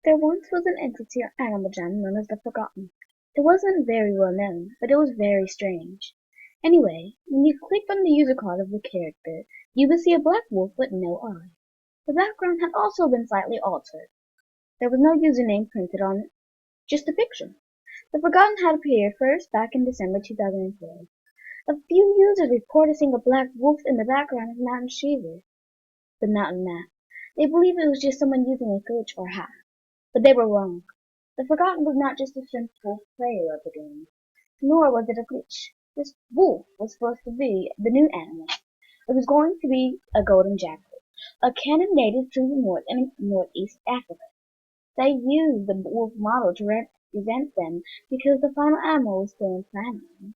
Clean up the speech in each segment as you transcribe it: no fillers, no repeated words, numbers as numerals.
There once was an entity or animal gem known as the Forgotten. It wasn't very well known, but it was very strange. Anyway, when you clicked on the user card of the character, you would see a black wolf with no eye. The background had also been slightly altered. There was no username printed on it, just a picture. The Forgotten had appeared first back in December 2004. A few users reported seeing a black wolf in the background of Mount Shiver, the mountain map. They believed it was just someone using a glitch or hack. But they were wrong. The Forgotten was not just a simple player of the game, nor was it a glitch. This wolf was supposed to be the new animal. It was going to be a golden jackal, a canon native to the North and Northeast Africa. They used the wolf model to represent them because the final animal was still in planning.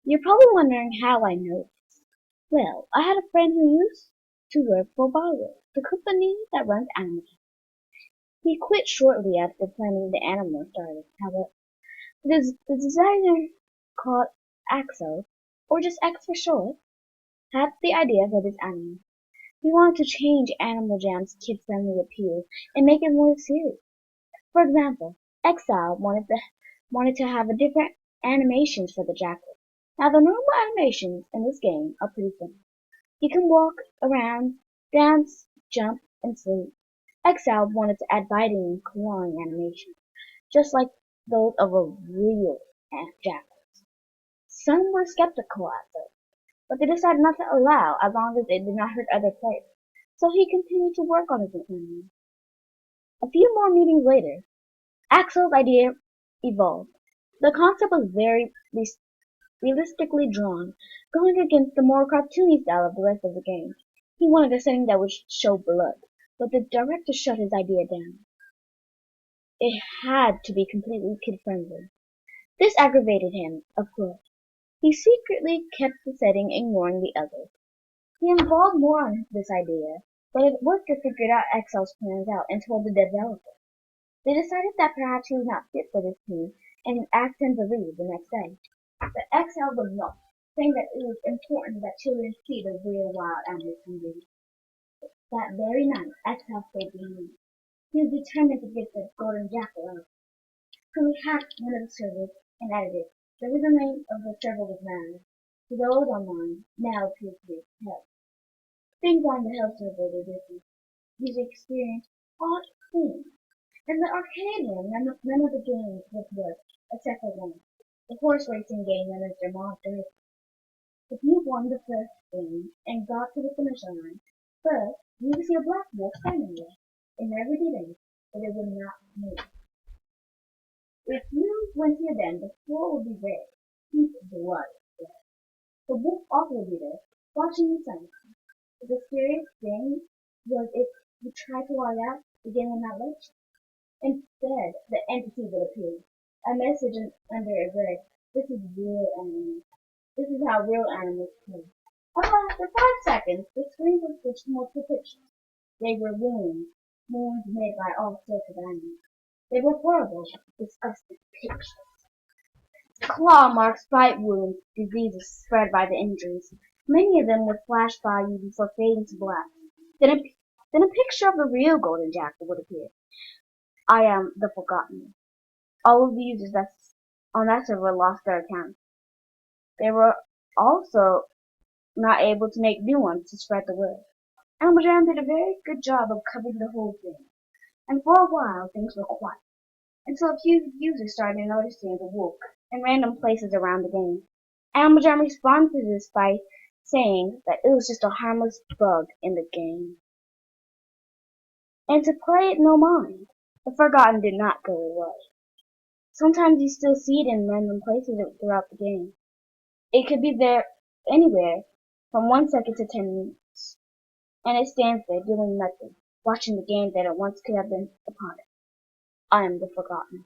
You're probably wondering how I know this. Well, I had a friend who used to work for Barrow, the company that runs Animal. He quit shortly after planning the animal started. However, the designer called Axel, or just X for short, had the idea for this animal. He wanted to change Animal Jam's kid-friendly appeal and make it more serious. For example, Exile wanted to have a different animations for the jackal. Now the normal animations in this game are pretty simple. You can walk around, dance, jump, and sleep. Exile wanted to add biting and clawing animations, just like those of a real jackal. Some were skeptical at first, but they decided not to allow as long as it did not hurt other players. So he continued to work on his animation. A few more meetings later, Axel's idea evolved. The concept was very realistically drawn, going against the more cartoony style of the rest of the game. He wanted a setting that would show blood, but the director shut his idea down. It had to be completely kid-friendly. This aggravated him, of course. He secretly kept the setting, ignoring the others. He involved more on this idea, but a worker figured out Excel's plans out and told the developer. They decided that perhaps he was not fit for this team and asked him to leave the next day. But Excel was not, saying that it was important that children see the real wild animals can be. That very night, Excel stayed behind. He was determined to get the golden jackal out. So he hacked one of the servers and edited it. The username of the server was Mad. To those online, now appears to be Hell. Things on the Hell server were different. User experience odd things. In the arcade room, none of the games would work, except for one. The horse racing game known as the Monster. If you won the first game and got to the finish line, first you would see a black wolf standing there. It never did anything, but it would not move. If you went to the den, the floor would be red. Deep blood. The wolf also would be there, watching the sun. The scariest thing was if you tried to log out, the game would not let you. Instead, the entity would appear. A message under it read, "This is real animals. This is how real animals play." About after 5 seconds, the screen would switch to multiple pictures. They were wounds made by all sorts of animals. They were horrible, disgusting pictures. Claw marks, bite wounds, diseases spread by the injuries. Many of them would flash by you before fading to black. Then a picture of the real golden jackal would appear. I am the Forgotten. All of the users on that server lost their accounts. They were also not able to make new ones to spread the word. Animal Jam did a very good job of covering the whole thing, and for a while things were quiet, until a few users started noticing the wolf in random places around the game. Animal Jam responded to this by saying that it was just a harmless bug in the game, and to play it no mind. The Forgotten did not go away. Sometimes you still see it in random places throughout the game. It could be there anywhere from 1 second to 10 minutes, and it stands there doing nothing, watching the game that it once could have been upon it. I am the Forgotten.